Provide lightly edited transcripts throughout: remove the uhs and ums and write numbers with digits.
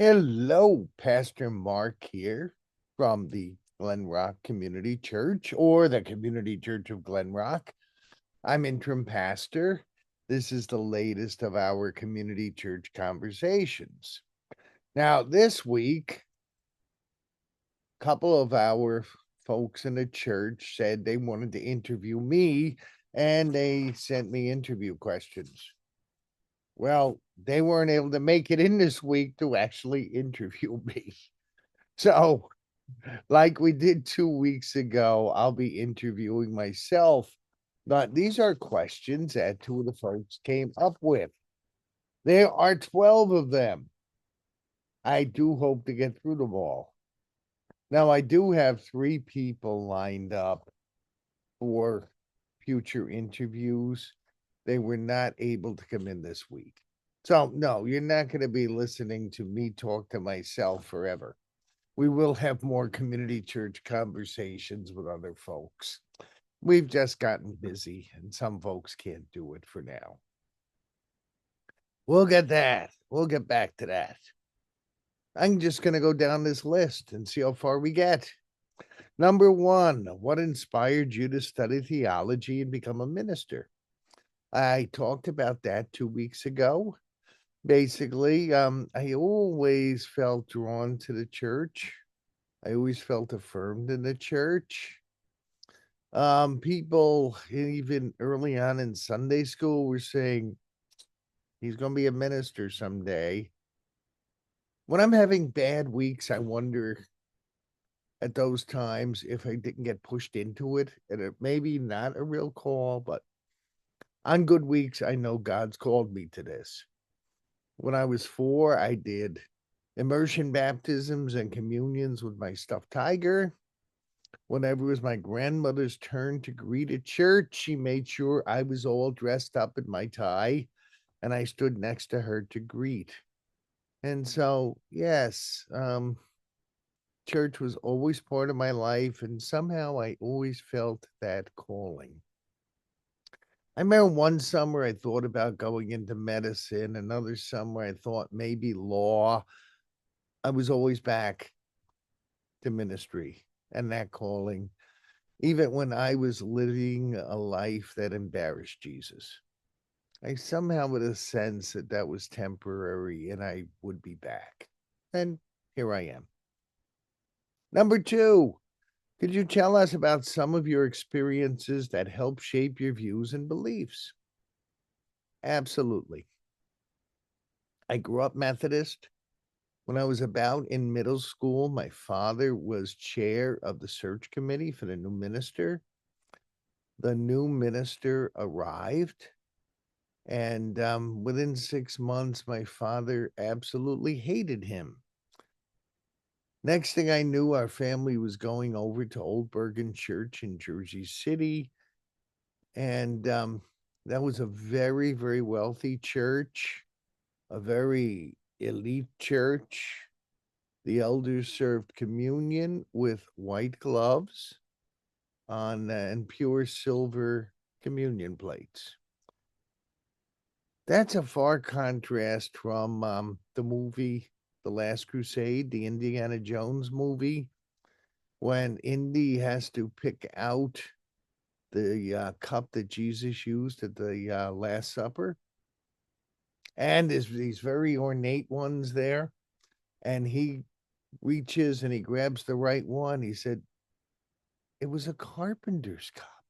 Hello, Pastor Mark here from the Glen Rock Community Church or the Community Church of Glen Rock. I'm interim pastor. This is the latest of our community church conversations. Now, this week, a couple of our folks in the church said they wanted to interview me and they sent me interview questions. Well, they weren't able to make it in this week to actually interview me. So, like we did 2 weeks ago, I'll be interviewing myself. But these are questions that two of the folks came up with. There are 12 of them. I do hope to get through them all. Now, I do have 3 people lined up for future interviews. They were not able to come in this week. So, no, you're not going to be listening to me talk to myself forever. We will have more community church conversations with other folks. We've just gotten busy, and some folks can't do it for now. We'll get that. We'll get back to that. I'm just going to go down this list and see how far we get. Number 1, what inspired you to study theology and become a minister? I talked about that 2 weeks ago. Basically, I always felt drawn to the church. I always felt affirmed in the church. People even early on in Sunday school were saying he's going to be a minister someday. When I'm having bad weeks, I wonder at those times if I didn't get pushed into it, and it maybe not a real call, but on good weeks, I know God's called me to this. When I was 4, I did immersion baptisms and communions with my stuffed tiger. Whenever it was my grandmother's turn to greet at church, she made sure I was all dressed up in my tie and I stood next to her to greet. And so, yes, church was always part of my life, and somehow I always felt that calling. I remember one summer I thought about going into medicine, another summer I thought maybe law. I was always back to ministry and that calling, even when I was living a life that embarrassed Jesus. I somehow had a sense that that was temporary and I would be back. And here I am. Number 2, could you tell us about some of your experiences that help shape your views and beliefs? Absolutely. I grew up Methodist. When I was about in middle school, my father was chair of the search committee for the new minister. The new minister arrived, and within 6 months, my father absolutely hated him. Next thing I knew, our family was going over to Old Bergen Church in Jersey City. And that was a very, very wealthy church, a very elite church. The elders served communion with white gloves on and pure silver communion plates. That's a far contrast from the movie The Last Crusade, the Indiana Jones movie, when Indy has to pick out the cup that Jesus used at the Last Supper. And there's these very ornate ones there. And he reaches and he grabs the right one. He said, it was a carpenter's cup.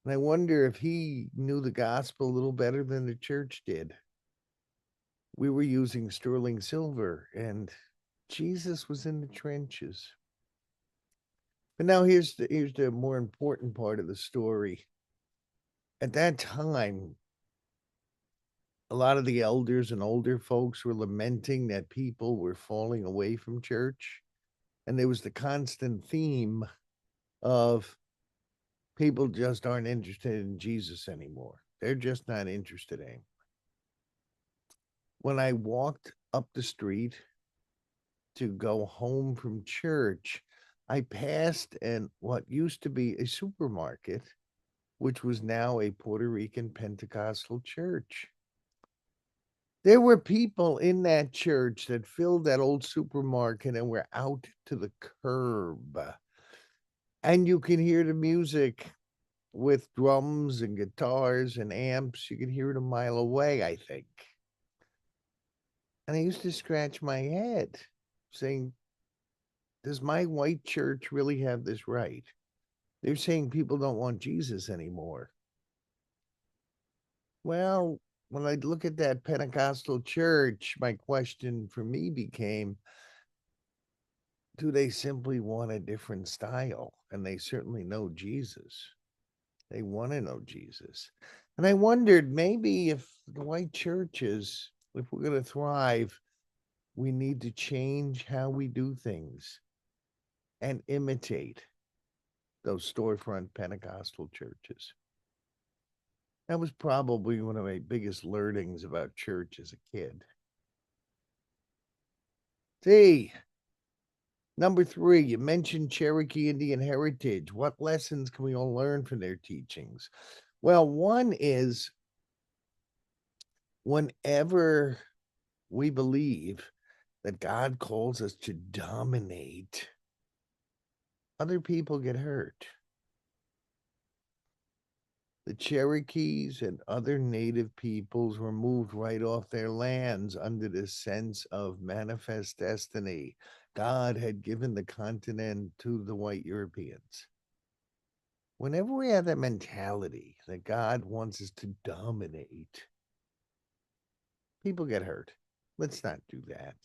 And I wonder if he knew the gospel a little better than the church did. We were using sterling silver, and Jesus was in the trenches. But now here's the more important part of the story. At that time, a lot of the elders and older folks were lamenting that people were falling away from church. And there was the constant theme of people just aren't interested in Jesus anymore. They're just not interested in him. When I walked up the street to go home from church, I passed an what used to be a supermarket, which was now a Puerto Rican Pentecostal church. There were people in that church that filled that old supermarket and were out to the curb. And you can hear the music with drums and guitars and amps. You can hear it a mile away, I think. And I used to scratch my head saying, does my white church really have this right? They're saying people don't want Jesus anymore. Well, when I look at that Pentecostal church, my question for me became, do they simply want a different style? And they certainly know Jesus. They want to know Jesus. And I wondered maybe if the white churches, if we're going to thrive, we need to change how we do things and imitate those storefront Pentecostal churches. That was probably one of my biggest learnings about church as a kid. See, number 3, you mentioned Cherokee Indian heritage. What lessons can we all learn from their teachings? Well, one is whenever we believe that God calls us to dominate, other people get hurt. The Cherokees and other native peoples were moved right off their lands under this sense of manifest destiny. God had given the continent to the white Europeans. Whenever we have that mentality that God wants us to dominate, people get hurt. Let's not do that.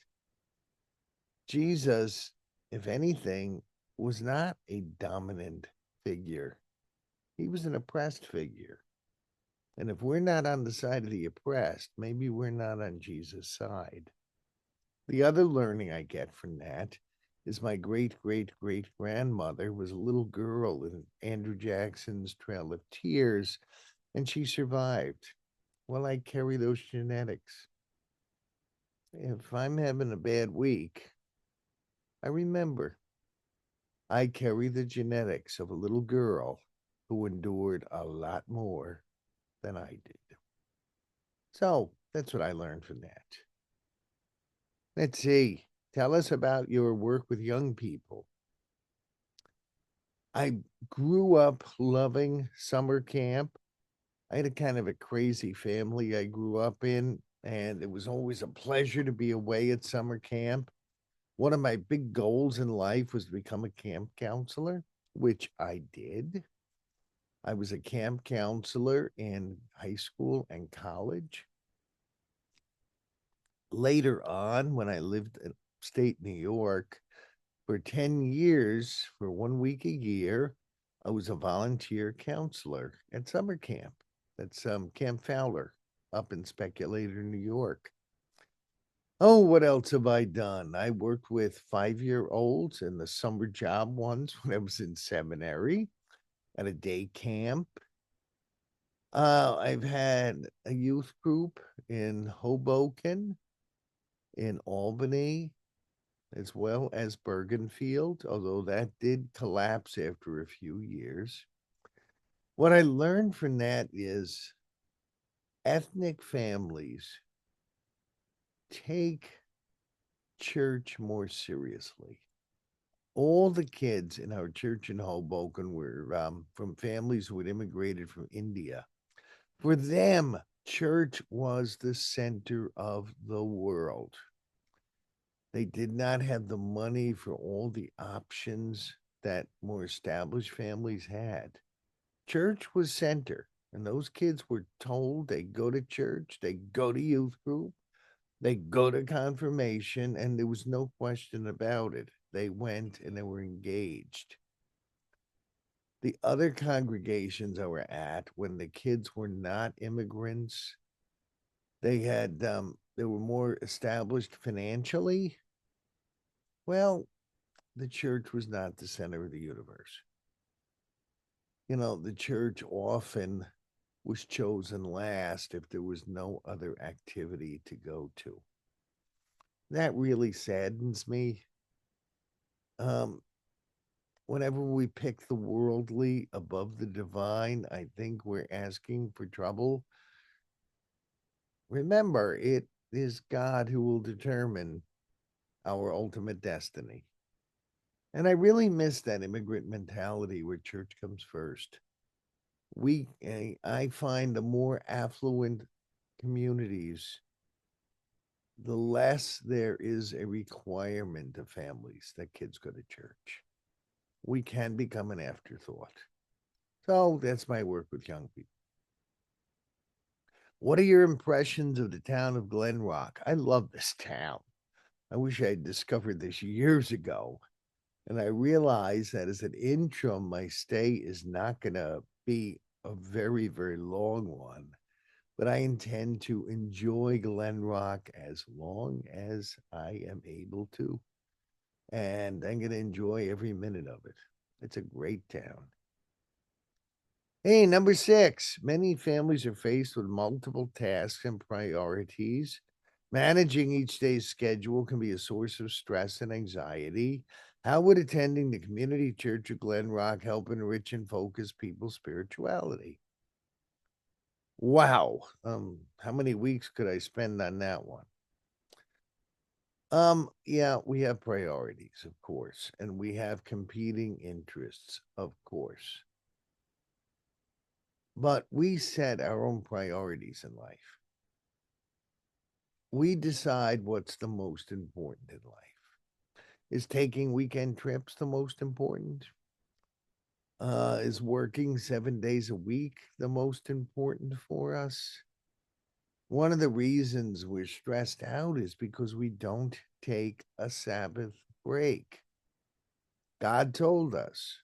Jesus, if anything, was not a dominant figure. He was an oppressed figure. And if we're not on the side of the oppressed, maybe we're not on Jesus' side. The other learning I get from that is my great great great grandmother was a little girl in Andrew Jackson's Trail of Tears, and she survived. Well, I carry those genetics. If I'm having a bad week, I remember I carry the genetics of a little girl who endured a lot more than I did. So that's what I learned from that. Let's see. Tell us about your work with young people. I grew up loving summer camp. I had a kind of a crazy family I grew up in, and it was always a pleasure to be away at summer camp. One of my big goals in life was to become a camp counselor, which I did. I was a camp counselor in high school and college. Later on, when I lived in upstate New York for 10 years, for 1 week a year, I was a volunteer counselor at summer camp. That's Camp Fowler up in Speculator, New York. Oh, what else have I done? I worked with 5-year-olds in the summer job once when I was in seminary at a day camp. I've had a youth group in Hoboken, in Albany, as well as Bergenfield, although that did collapse after a few years. What I learned from that is ethnic families take church more seriously. All the kids in our church in Hoboken were from families who had immigrated from India. For them, church was the center of the world. They did not have the money for all the options that more established families had. Church was center, and those kids were told they go to church, they go to youth group, they go to confirmation, and there was no question about it. They went and they were engaged. The other congregations I were at, when the kids were not immigrants, they were more established financially. Well, the church was not the center of the universe. You know, the church often was chosen last if there was no other activity to go to. That really saddens me. Um, Whenever we pick the worldly above the divine, I think we're asking for trouble. Remember, it is God who will determine our ultimate destiny. And I really miss that immigrant mentality where church comes first. I find the more affluent communities, the less there is a requirement of families that kids go to church. We can become an afterthought. So that's my work with young people. What are your impressions of the town of Glen Rock? I love this town. I wish I had discovered this years ago. And I realize that as an interim, my stay is not going to be a very, very long one. But I intend to enjoy Glen Rock as long as I am able to. And I'm going to enjoy every minute of it. It's a great town. Hey, number 6. Many families are faced with multiple tasks and priorities. Managing each day's schedule can be a source of stress and anxiety. How would attending the Community Church of Glen Rock help enrich and focus people's spirituality? Wow. How many weeks could I spend on that one? Yeah, we have priorities, of course, and we have competing interests, of course. But we set our own priorities in life. We decide what's the most important in life. Is taking weekend trips the most important? Is working 7 days a week the most important for us? One of the reasons we're stressed out is because we don't take a Sabbath break. God told us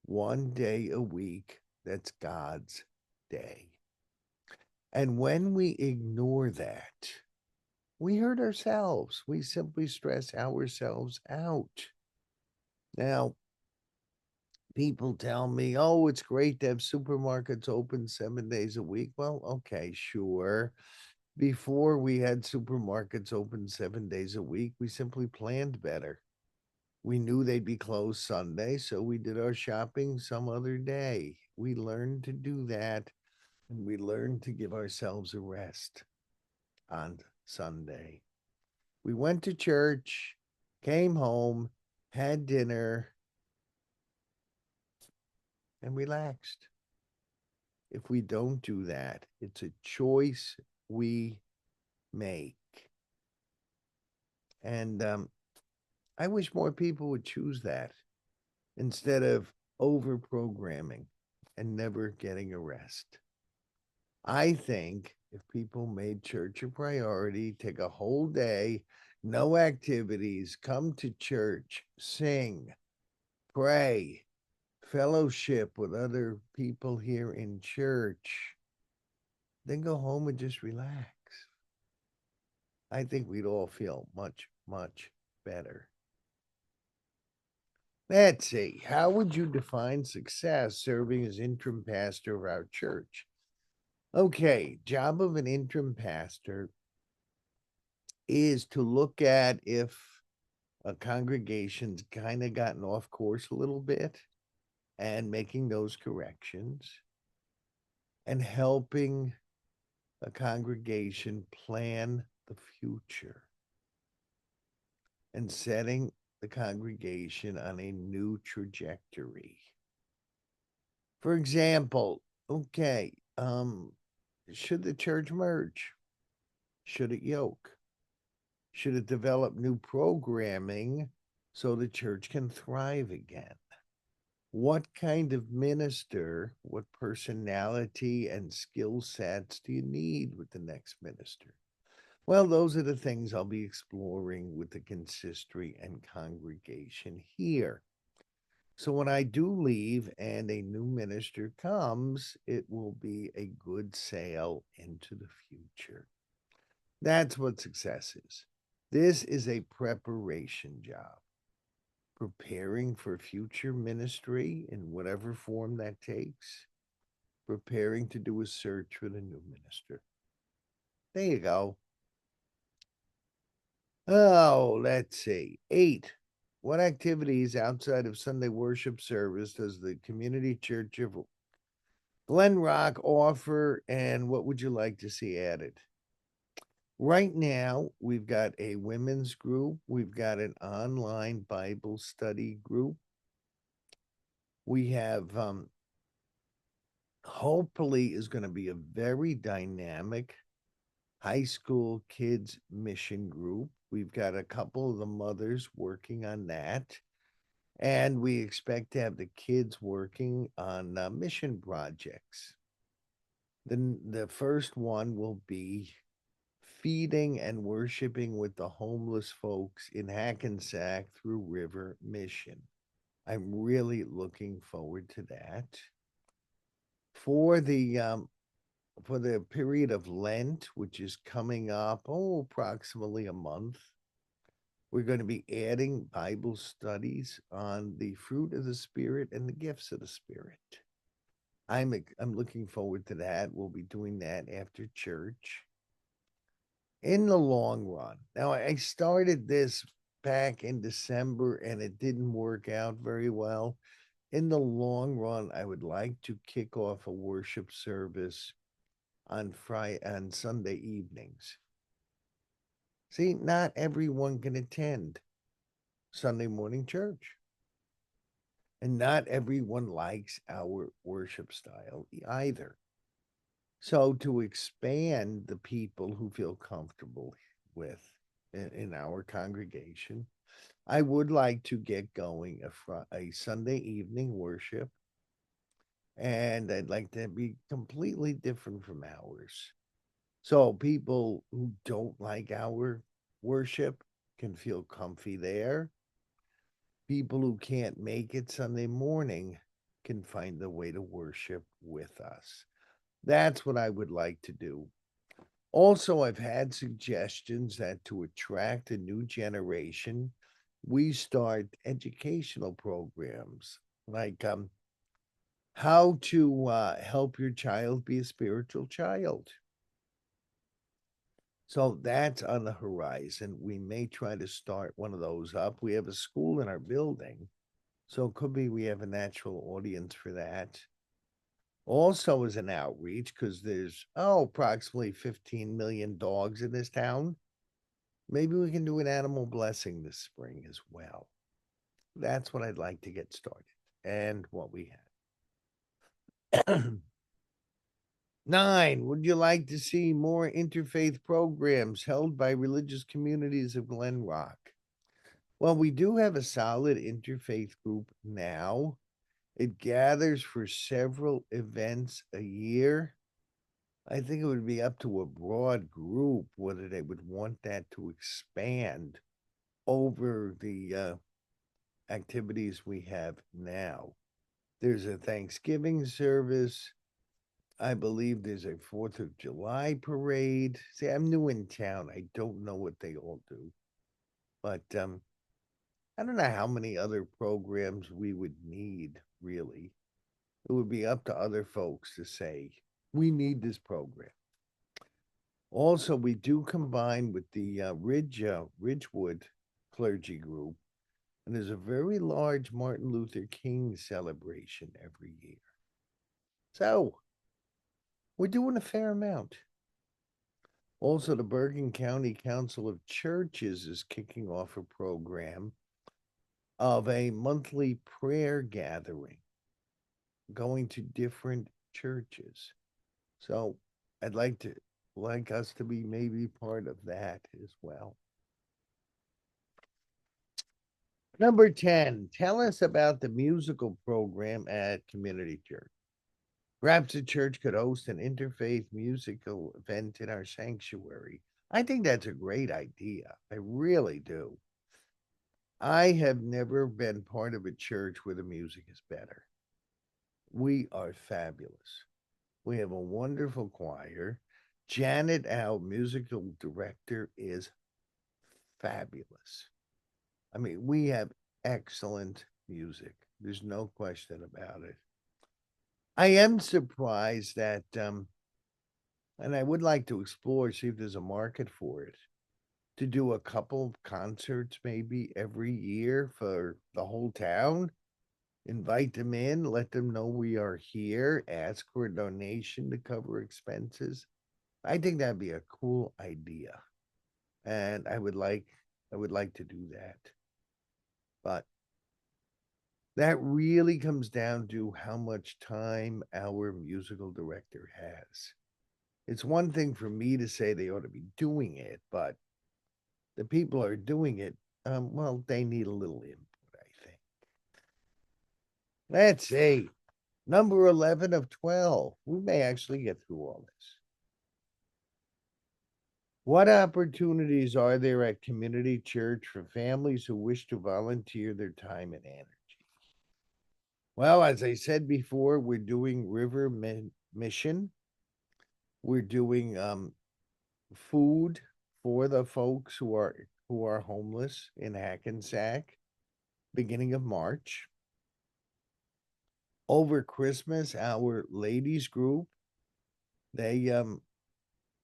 1 day a week, that's God's day. And when we ignore that, we hurt ourselves. We simply stress ourselves out. Now, people tell me, oh, it's great to have supermarkets open 7 days a week. Well, okay, sure. Before we had supermarkets open 7 days a week, we simply planned better. We knew they'd be closed Sunday, so we did our shopping some other day. We learned to do that, and we learned to give ourselves a rest on Sunday. We went to church, came home, had dinner, and relaxed. If we don't do that, it's a choice we make. And I wish more people would choose that instead of over programming and never getting a rest. I think if people made church a priority, take a whole day, no activities, come to church, sing, pray, fellowship with other people here in church, then go home and just relax. I think we'd all feel much, much better. Let's see. How would you define success serving as interim pastor of our church? Okay, job of an interim pastor is to look at if a congregation's kind of gotten off course a little bit and making those corrections and helping a congregation plan the future and setting the congregation on a new trajectory. For example, okay, should the church merge? Should it yoke? Should it develop new programming so the church can thrive again? What kind of minister, what personality and skill sets do you need with the next minister? Well, those are the things I'll be exploring with the consistory and congregation here. So when I do leave and a new minister comes, it will be a good sail into the future. That's what success is. This is a preparation job, preparing for future ministry in whatever form that takes, preparing to do a search for the new minister. There you go. Oh, let's see. 8. What activities outside of Sunday worship service does the Community Church of Glen Rock offer, and what would you like to see added? Right now, we've got a women's group, we've got an online Bible study group. We have hopefully is going to be a very dynamic high school kids mission group. We've got a couple of the mothers working on that. And we expect to have the kids working on mission projects. Then the first one will be feeding and worshiping with the homeless folks in Hackensack through River Mission. I'm really looking forward to that. For the period of Lent, which is coming up, approximately a month, we're going to be adding Bible studies on the fruit of the Spirit and the gifts of the Spirit. I'm looking forward to that. We'll be doing that after church. In the long run, now I started this back in December and it didn't work out very well. In the long run, I would like to kick off a worship service on Sunday evenings. See, not everyone can attend Sunday morning church. And not everyone likes our worship style either. So to expand the people who feel comfortable with in our congregation, I would like to get going a Sunday evening worship, and I'd like to be completely different from ours. So people who don't like our worship can feel comfy there. People who can't make it Sunday morning can find the way to worship with us. That's what I would like to do. Also, I've had suggestions that to attract a new generation, we start educational programs like how to help your child be a spiritual child. So that's on the horizon. We may try to start one of those up. We have a school in our building, so it could be we have a natural audience for that. Also, as an outreach, because there's approximately 15 million dogs in this town. Maybe we can do an animal blessing this spring as well. That's what I'd like to get started and what we have. 9, would you like to see more interfaith programs held by religious communities of Glen Rock? Well, we do have a solid interfaith group now. It gathers for several events a year. I think it would be up to a broad group whether they would want that to expand over the activities we have now. There's a Thanksgiving service. I believe there's a 4th of July parade. See, I'm new in town. I don't know what they all do. But I don't know how many other programs we would need, really. It would be up to other folks to say, we need this program. Also, we do combine with the Ridgewood clergy group, and there's a very large Martin Luther King celebration every year. So we're doing a fair amount. Also, the Bergen County Council of Churches is kicking off a program of a monthly prayer gathering going to different churches. So I'd like us to be maybe part of that as well. Number 10, tell us about the musical program at Community Church. Perhaps the church could host an interfaith musical event in our sanctuary. I think that's a great idea. I really do. I have never been part of a church where the music is better. We are fabulous. We have a wonderful choir. Janet, our musical director, is fabulous. I mean, we have excellent music. There's no question about it. I am surprised that, and I would like to explore, see if there's a market for it, to do a couple of concerts maybe every year for the whole town. Invite them in, let them know we are here, ask for a donation to cover expenses. I think that'd be a cool idea. And I would like to do that. But that really comes down to how much time our musical director has. It's one thing for me to say they ought to be doing it, but the people are doing it. Well, they need a little input, I think. Let's see. Number 11 of 12. We may actually get through all this. What opportunities are there at community church for families who wish to volunteer their time and energy? Well, as I said before, we're doing mission. We're doing food for the folks who are homeless in Hackensack, beginning of March. Over Christmas, our ladies group, they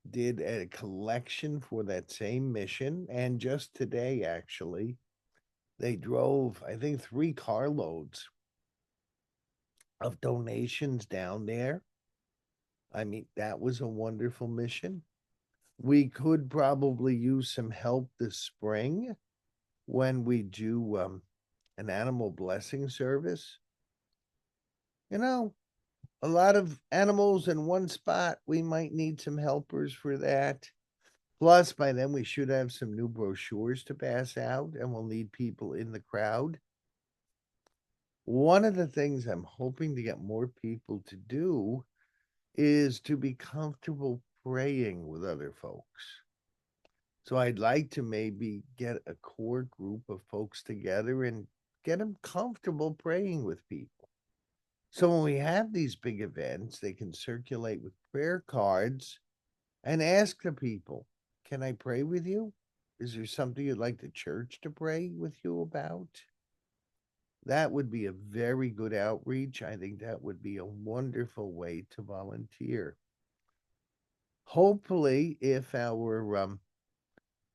did a collection for that same mission. And just today, actually, they drove, I think, 3 carloads of donations down there. I mean, that was a wonderful mission. We could probably use some help this spring when we do an animal blessing service. You know, a lot of animals in one spot. We might need some helpers for that. Plus, by then, we should have some new brochures to pass out, and we'll need people in the crowd. One of the things I'm hoping to get more people to do is to be comfortable praying with other folks. So I'd like to maybe get a core group of folks together and get them comfortable praying with people. So when we have these big events, they can circulate with prayer cards and ask the people, can I pray with you? Is there something you'd like the church to pray with you about? That would be a very good outreach. I think that would be a wonderful way to volunteer. Hopefully, if our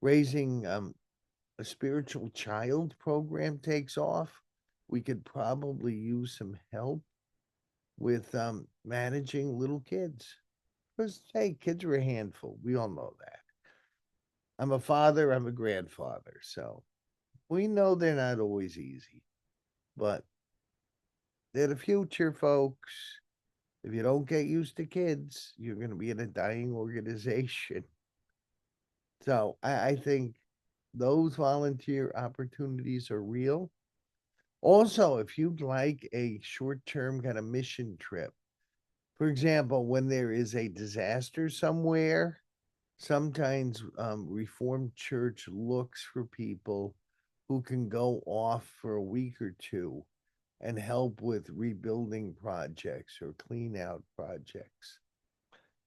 raising a spiritual child program takes off, we could probably use some help with managing little kids. Because, hey, kids are a handful. We all know that. I'm a father, I'm a grandfather. So we know they're not always easy, but they're the future, folks. If you don't get used to kids, you're going to be in a dying organization. So I think those volunteer opportunities are real. Also, if you'd like a short term kind of mission trip, for example, when there is a disaster somewhere, sometimes Reformed Church looks for people who can go off for a week or two and help with rebuilding projects or clean out projects.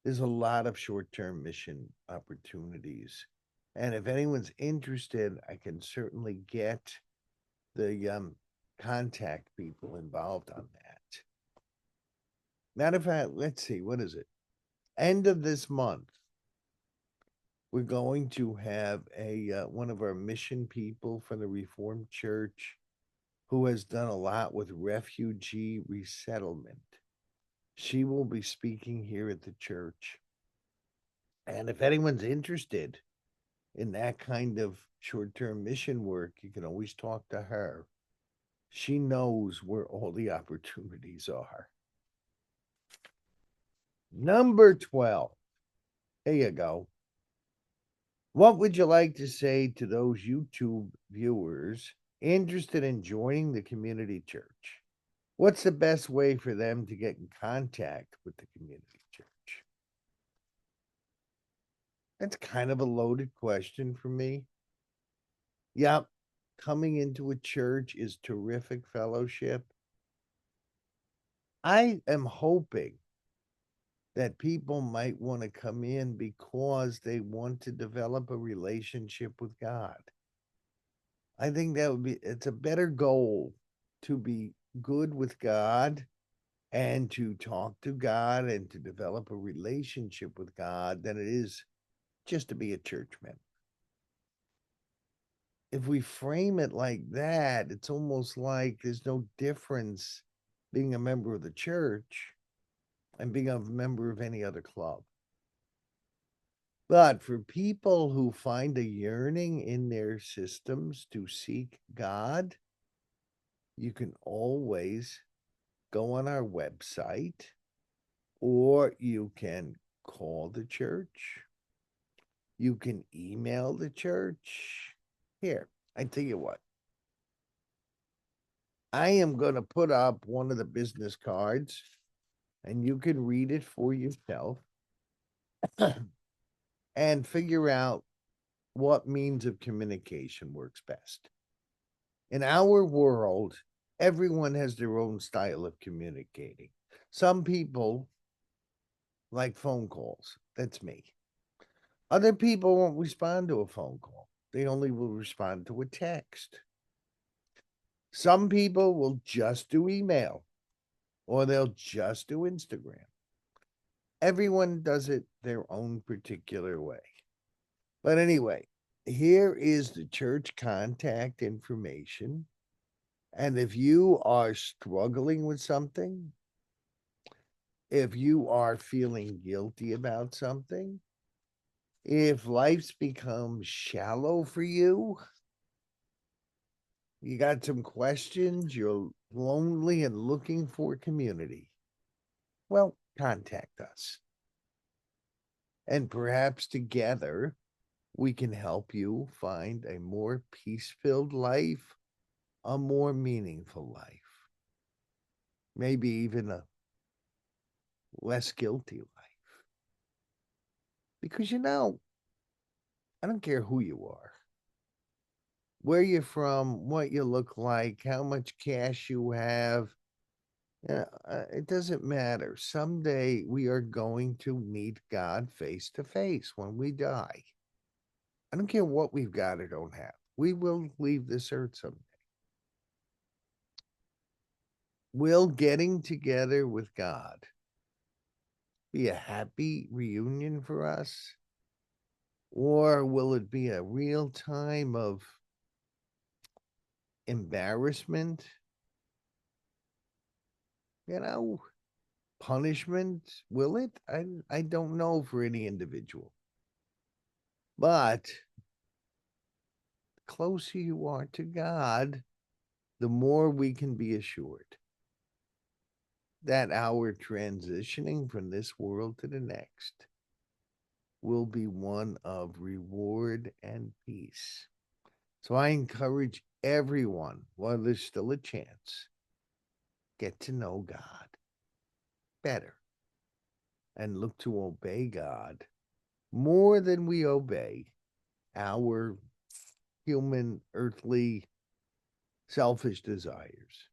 There's a lot of short term mission opportunities. And if anyone's interested, I can certainly get the contact people involved on that. Matter of fact, let's see, what is it? End of this month, we're going to have a one of our mission people from the Reformed Church who has done a lot with refugee resettlement. She will be speaking here at the church. And if anyone's interested in that kind of short term mission work, you can always talk to her. She knows where all the opportunities are. Number 12. There you go. What would you like to say to those YouTube viewers interested in joining the community church? What's the best way for them to get in contact with the community church? That's kind of a loaded question for me. Yep, coming into a church is terrific fellowship. I am hoping that people might want to come in because they want to develop a relationship with God. I think it's a better goal to be good with God and to talk to God and to develop a relationship with God than it is just to be a church member. If we frame it like that, it's almost like there's no difference being a member of the church and being a member of any other club. But for people who find a yearning in their systems to seek God, you can always go on our website, or you can call the church. You can email the church. Here, I tell you what. I am going to put up one of the business cards and you can read it for yourself and figure out what means of communication works best. In our world, everyone has their own style of communicating. Some people like phone calls. That's me. Other people won't respond to a phone call. They only will respond to a text. Some people will just do email or they'll just do Instagram. Everyone does it their own particular way. But anyway, here is the church contact information. And if you are struggling with something, if you are feeling guilty about something, if life's become shallow for you, you got some questions, you're lonely and looking for community, well, contact us. And perhaps together we can help you find a more peace-filled life, a more meaningful life, maybe even a less guilty life. Because I don't care who you are, where you're from, what you look like, how much cash you have. It doesn't matter. Someday we are going to meet God face to face when we die. I don't care what we've got or don't have. We will leave this earth someday. Will getting together with God be a happy reunion for us? Or will it be a real time of embarrassment? Punishment? Will it? I don't know for any individual. But the closer you are to God, the more we can be assured that our transitioning from this world to the next will be one of reward and peace. So I encourage everyone, while there's still a chance, get to know God better and look to obey God more than we obey our human, earthly, selfish desires.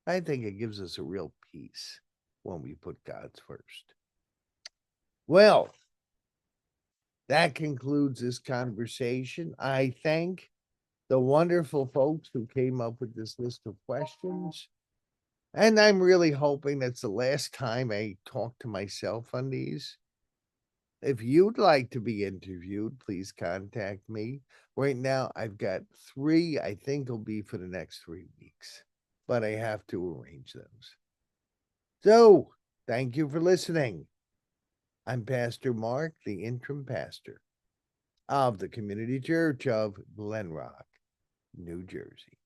I think it gives us a real peace when we put God's first. Well, that concludes this conversation. I thank the wonderful folks who came up with this list of questions. And I'm really hoping that's the last time I talk to myself on these. If you'd like to be interviewed, please contact me. Right now, I've got 3, I think will be for the next 3 weeks, but I have to arrange those. So, thank you for listening. I'm Pastor Mark, the interim pastor of the Community Church of Glen Rock, New Jersey.